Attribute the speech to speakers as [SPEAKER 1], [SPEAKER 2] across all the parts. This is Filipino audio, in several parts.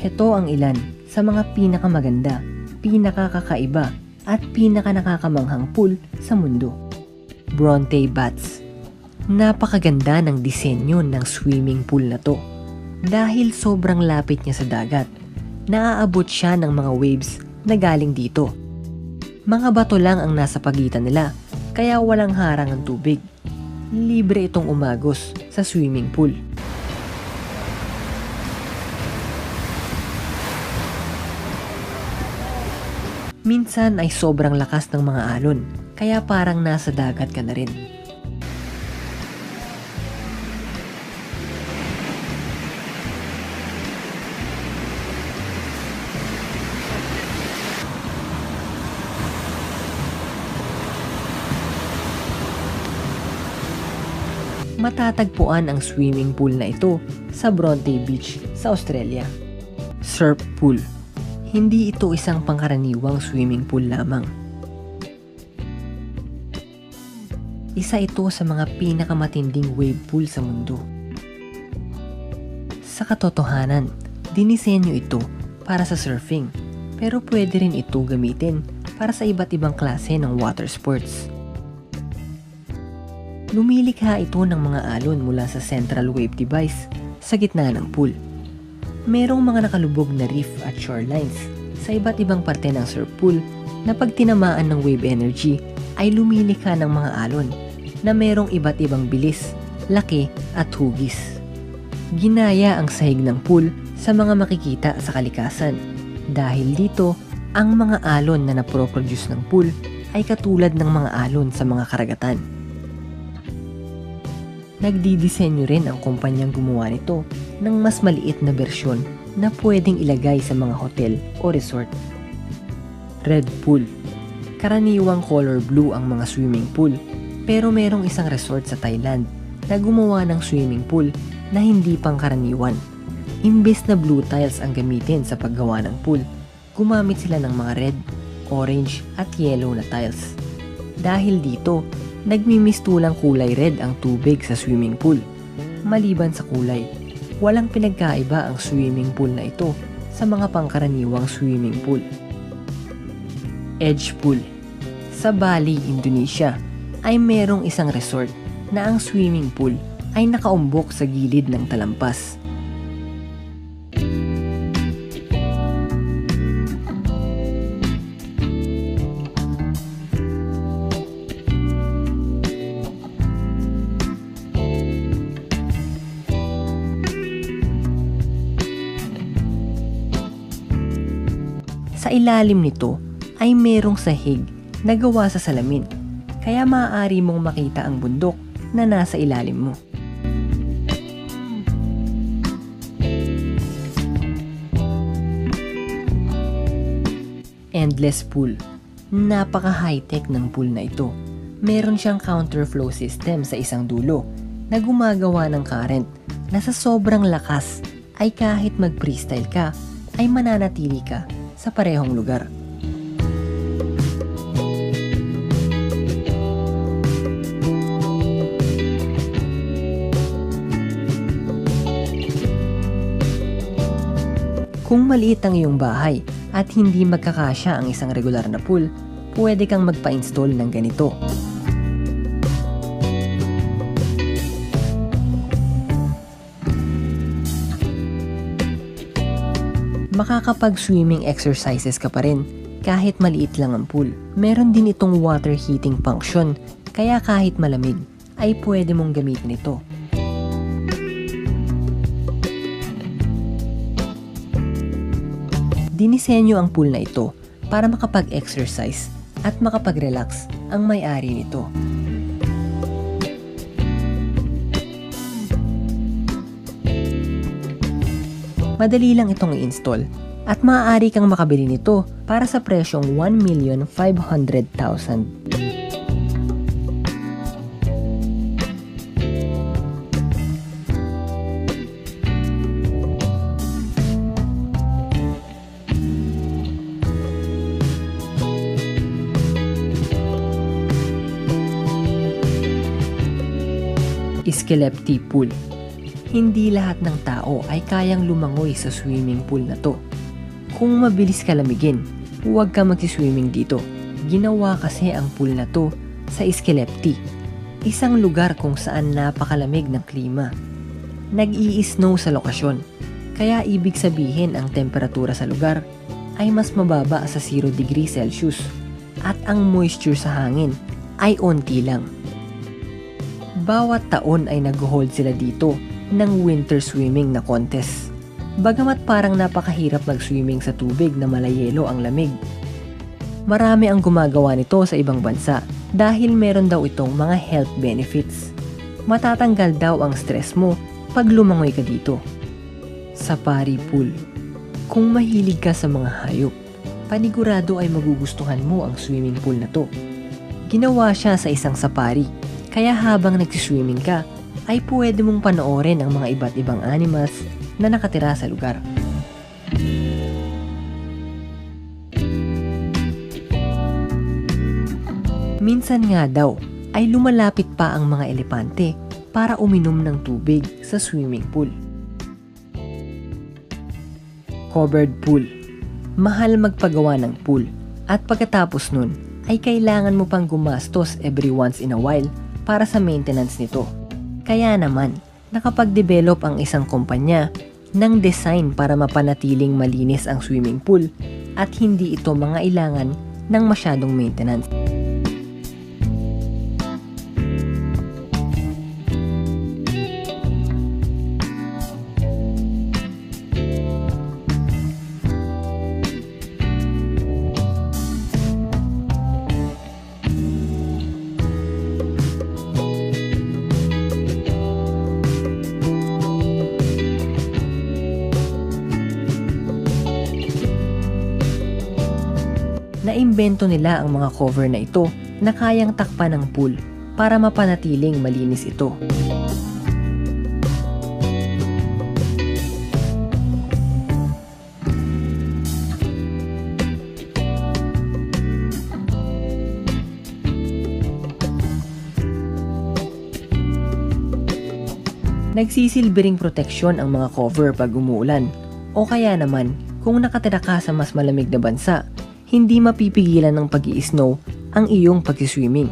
[SPEAKER 1] Heto ang ilan sa mga pinakamaganda, pinakakakaiba at pinakanakakamanghang pool sa mundo. Bronte Bats. Napakaganda ng disenyo ng swimming pool na to. Dahil sobrang lapit niya sa dagat, naaabot siya ng mga waves na galing dito. Mga bato lang ang nasa pagitan nila, kaya walang harang ang tubig. Libre itong umagos sa swimming pool. Minsan ay sobrang lakas ng mga alon, kaya parang nasa dagat ka na rin. Matatagpuan ang swimming pool na ito sa Bronte Beach sa Australia. Surf pool. Hindi ito isang pangkaraniwang swimming pool lamang. Isa ito sa mga pinakamatinding wave pool sa mundo. Sa katotohanan, dinisenyo ito para sa surfing, pero pwede rin ito gamitin para sa iba't ibang klase ng water sports. Lumilikha ito ng mga alon mula sa central wave device sa gitna ng pool. Merong mga nakalubog na reef at shorelines sa iba't ibang parte ng surf pool na pag tinamaan ng wave energy ay lumilikha ng mga alon na merong iba't ibang bilis, laki at hugis. Ginaya ang sahig ng pool sa mga makikita sa kalikasan. Dahil dito, ang mga alon na naproproduce ng pool ay katulad ng mga alon sa mga karagatan. Nagdidisenyo rin ang kumpanyang gumawa nito ng mas maliit na bersyon na pwedeng ilagay sa mga hotel o resort. Red pool. Karaniwang color blue ang mga swimming pool, pero merong isang resort sa Thailand na gumawa ng swimming pool na hindi pangkaraniwan. Imbes na blue tiles ang gamitin sa paggawa ng pool, gumamit sila ng mga red, orange at yellow na tiles. Dahil dito, nagmimistulang kulay red ang tubig sa swimming pool. Maliban sa kulay, walang pinagkaiba ang swimming pool na ito sa mga pangkaraniwang swimming pool. Edge pool. Sa Bali, Indonesia, ay merong isang resort na ang swimming pool ay nakaumbok sa gilid ng talampas. Sa ilalim nito ay merong sahig na gawa sa salamin, kaya maaari mong makita ang bundok na nasa ilalim mo. Endless pool. Napaka-high-tech ng pool na ito. Meron siyang counterflow system sa isang dulo na gumagawa ng current na sa sobrang lakas ay kahit mag-freestyle ka ay mananatili ka sa parehong lugar. Kung maliit ang iyong bahay at hindi magkakasya ang isang regular na pool, pwede kang magpa-install ng ganito. Makakapag-swimming exercises ka pa rin kahit maliit lang ang pool. Meron din itong water heating function, kaya kahit malamig ay pwede mong gamitin ito. Dinisenyo ang pool na ito para makapag-exercise at makapag-relax ang may-ari nito. Madali lang itong i-install at maaari kang makabili nito para sa presyong 1,500,000. Skelepti pool. Hindi lahat ng tao ay kayang lumangoy sa swimming pool na to. Kung mabilis ka lamigin, huwag ka magsiswimming dito. Ginawa kasi ang pool na to sa Iskelepi, isang lugar kung saan napakalamig ng klima. Nag-i-snow sa lokasyon, kaya ibig sabihin ang temperatura sa lugar ay mas mababa sa 0 degrees Celsius at ang moisture sa hangin ay onti lang. Bawat taon ay nag-hold sila dito ng winter swimming na contest. Bagamat parang napakahirap mag-swimming sa tubig na malayelo ang lamig, marami ang gumagawa nito sa ibang bansa dahil meron daw itong mga health benefits. Matatanggal daw ang stress mo pag lumangoy ka dito. Safari pool. Kung mahilig ka sa mga hayop, panigurado ay magugustuhan mo ang swimming pool na to. Ginawa siya sa isang safari, kaya habang nagsiswimming ka, ay pwede mong panoorin ang mga iba't ibang animals na nakatira sa lugar. Minsan nga daw ay lumalapit pa ang mga elepante para uminom ng tubig sa swimming pool. Covered pool. Mahal magpagawa ng pool at pagkatapos nun ay kailangan mo pang gumastos every once in a while para sa maintenance nito. Kaya naman, nakapag-develop ang isang kumpanya ng design para mapanatiling malinis ang swimming pool at hindi ito mangailangan ng masyadong maintenance. Naimbento nila ang mga cover na ito na kayang takpan ng pool para mapanatiling malinis ito. Nagsisilbing proteksyon ang mga cover pag umuulan, o kaya naman kung nakatira ka sa mas malamig na bansa, hindi mapipigilan ng pag-i-snow ang iyong pag-swimming.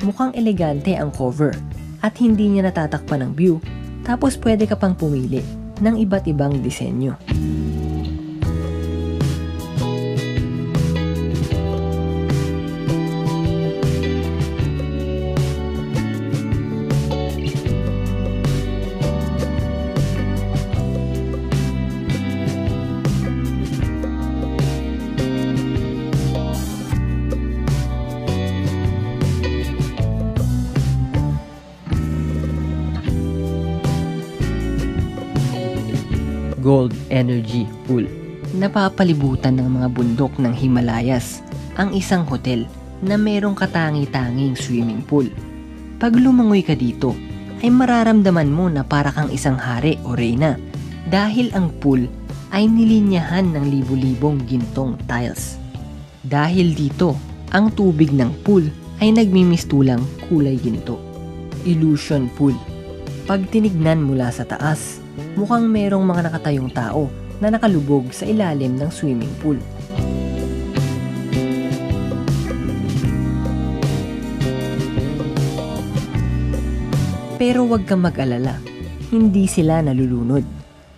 [SPEAKER 1] Mukhang elegante ang cover at hindi niya natatakpan ng view, tapos pwede ka pang pumili ng iba't ibang disenyo. Gold Energy Pool. Napapalibutan ng mga bundok ng Himalayas ang isang hotel na merong katangi-tanging swimming pool. Pag lumangoy ka dito, ay mararamdaman mo na para kang isang hari o reyna dahil ang pool ay nilinyahan ng libu-libong gintong tiles. Dahil dito, ang tubig ng pool ay nagmimistulang kulay ginto. Illusion Pool. Pag tinignan mula sa taas, mukhang merong mga nakatayong tao na nakalubog sa ilalim ng swimming pool. Pero huwag kang mag-alala, hindi sila nalulunod.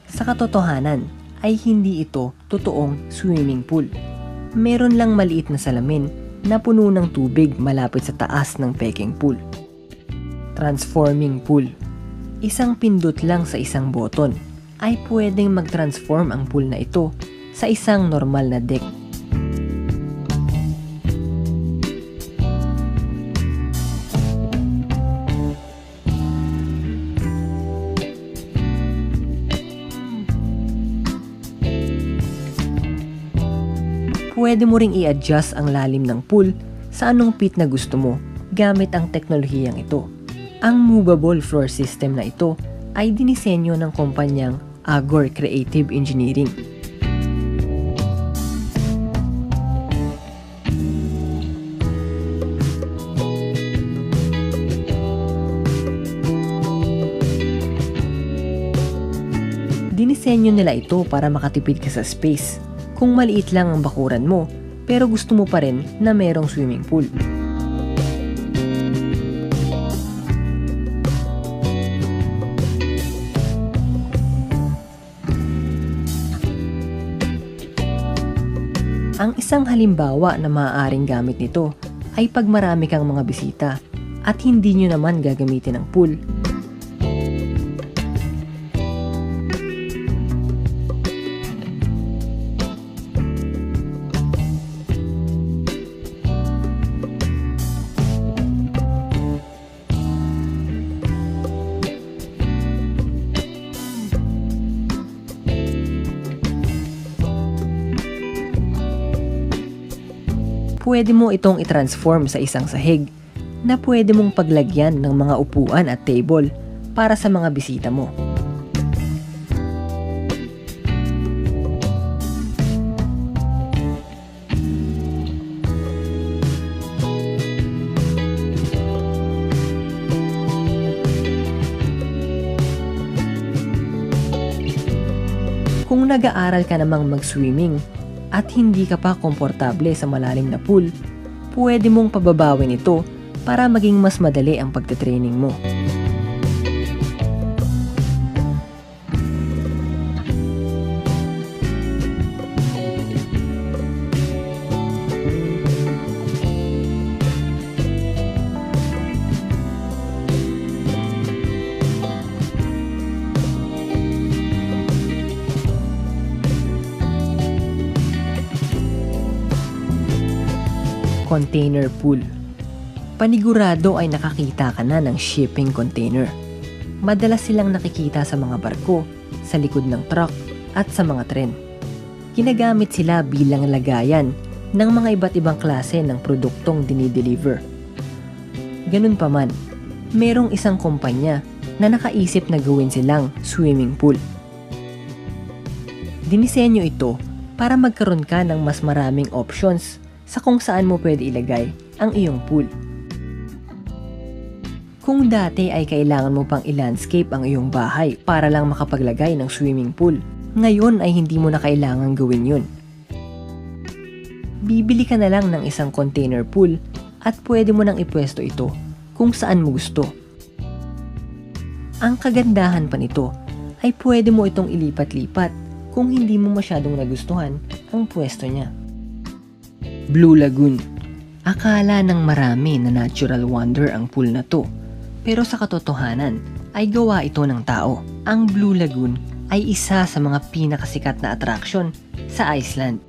[SPEAKER 1] Sa katotohanan ay hindi ito totoong swimming pool. Meron lang maliit na salamin na puno ng tubig malapit sa taas ng peking pool. Transforming Pool. Isang pindot lang sa isang button ay pwedeng mag-transform ang pool na ito sa isang normal na deck. Pwede mo ring i-adjust ang lalim ng pool sa anong pit na gusto mo gamit ang teknolohiyang ito. Ang movable floor system na ito ay dinisenyo ng kumpanyang Agor Creative Engineering. Dinisenyo nila ito para makatipid ka sa space. Kung maliit lang ang bakuran mo, pero gusto mo pa rin na merong swimming pool. Ang isang halimbawa na maaaring gamit nito ay pag marami kang mga bisita at hindi nyo naman gagamitin ang pool. Pwede mo itong i-transform sa isang sahig na pwede mong paglagyan ng mga upuan at table para sa mga bisita mo. Kung nag-aaral ka namang mag-swimming, at hindi ka pa komportable sa malalim na pool, pwede mong pababawin ito para maging mas madali ang pagte-training mo. Container pool. Panigurado ay nakakita ka na ng shipping container. Madalas silang nakikita sa mga barko, sa likod ng truck, at sa mga tren. Ginagamit sila bilang lagayan ng mga iba't ibang klase ng produktong dinideliver. Ganun pa man, merong isang kumpanya na nakaisip na gawin silang swimming pool. Dinisenyo ito para magkaroon ka ng mas maraming options sa kung saan mo pwede ilagay ang iyong pool. Kung dati ay kailangan mo pang i-landscape ang iyong bahay para lang makapaglagay ng swimming pool, ngayon ay hindi mo na kailangan gawin yun. Bibili ka na lang ng isang container pool at pwede mo nang ipwesto ito kung saan mo gusto. Ang kagandahan pa nito ay pwede mo itong ilipat-lipat kung hindi mo masyadong nagustuhan ang pwesto niya. Blue Lagoon. Akala ng marami na natural wonder ang pool na to, pero sa katotohanan ay gawa ito ng tao. Ang Blue Lagoon ay isa sa mga pinakasikat na attraction sa Iceland.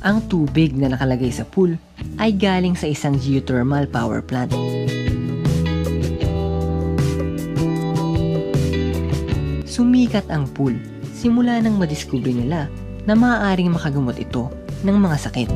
[SPEAKER 1] Ang tubig na nakalagay sa pool ay galing sa isang geothermal power plant. Sumikat ang pool simula nang madiskubre nila na maaaring makagamot ito ng mga sakit.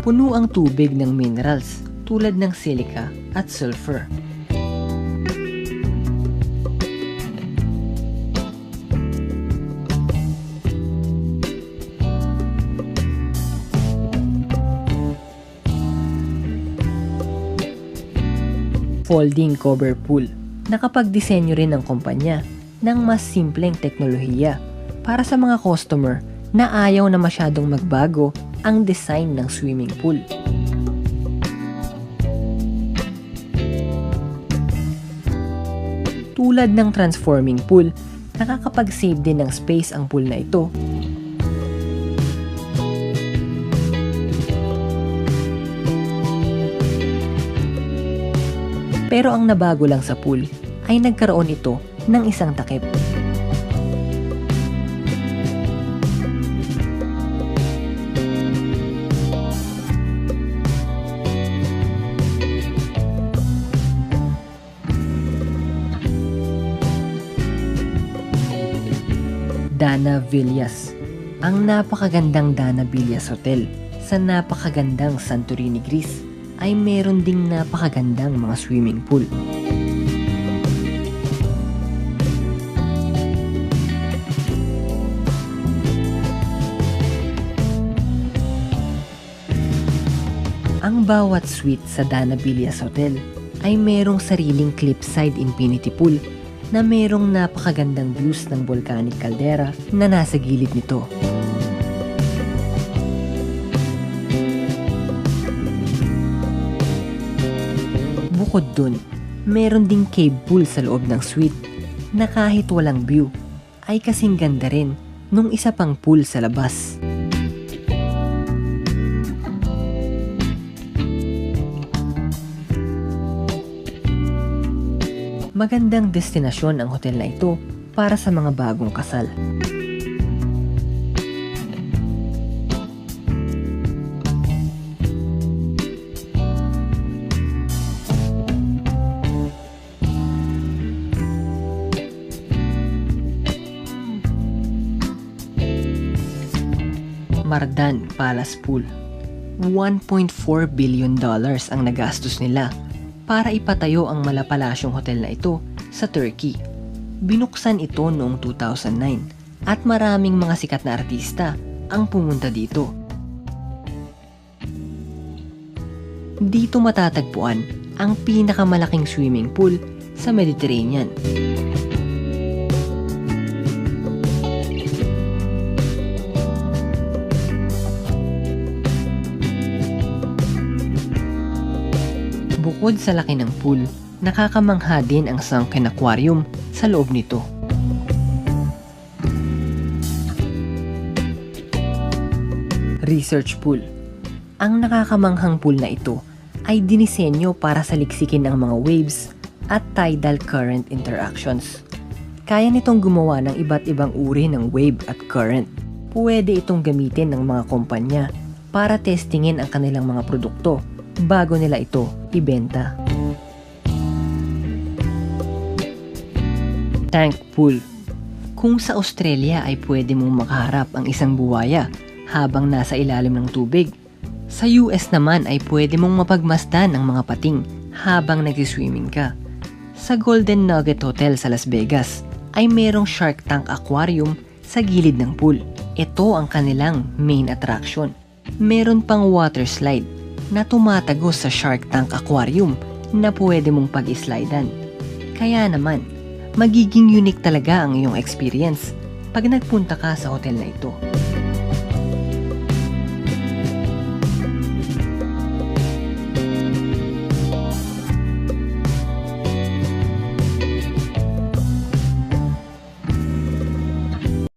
[SPEAKER 1] Puno ang tubig ng minerals tulad ng silica at sulfur. Folding cover pool. Nakapagdisenyo rin ng kumpanya ng mas simpleng teknolohiya para sa mga customer na ayaw na masyadong magbago ang design ng swimming pool. Tulad ng transforming pool, nakakapag-save din ng space ang pool na ito. Pero ang nabago lang sa pool ay nagkaroon ito ng isang takip. Dana Villas. Ang napakagandang Dana Villas Hotel sa napakagandang Santorini, Greece ay meron ding napakagandang mga swimming pool. Ang bawat suite sa Dana Villas Hotel ay merong sariling cliffside infinity pool na merong napakagandang views ng volcanic caldera na nasa gilid nito. Bukod dun, meron ding cave pool sa loob ng suite na kahit walang view ay kasing ganda rin nung isa pang pool sa labas. Magandang destinasyon ang hotel na ito para sa mga bagong kasal. Mardan Palace Pool. $1.4 billion ang nagastos nila para ipatayo ang malapalasyong hotel na ito sa Turkey. Binuksan ito noong 2009 at maraming mga sikat na artista ang pumunta dito. Dito matatagpuan ang pinakamalaking swimming pool sa Mediterranean. Bukod sa laki ng pool, nakakamangha din ang sunken aquarium sa loob nito. Research pool. Ang nakakamanghang pool na ito ay dinisenyo para saliksikin ang mga waves at tidal current interactions. Kaya nitong gumawa ng iba't ibang uri ng wave at current. Pwede itong gamitin ng mga kumpanya para testingin ang kanilang mga produkto bago nila ito ibenta. Tank pool. Kung sa Australia ay pwede mong makaharap ang isang buwaya habang nasa ilalim ng tubig, sa US naman ay pwede mong mapagmasdan ang mga pating habang nag-swimming ka. Sa Golden Nugget Hotel sa Las Vegas ay merong Shark Tank Aquarium sa gilid ng pool. Ito ang kanilang main attraction. Meron pang water slide na tumatagos sa Shark Tank Aquarium na pwede mong pag-slidean. Kaya naman, magiging unique talaga ang iyong experience pag nagpunta ka sa hotel na ito.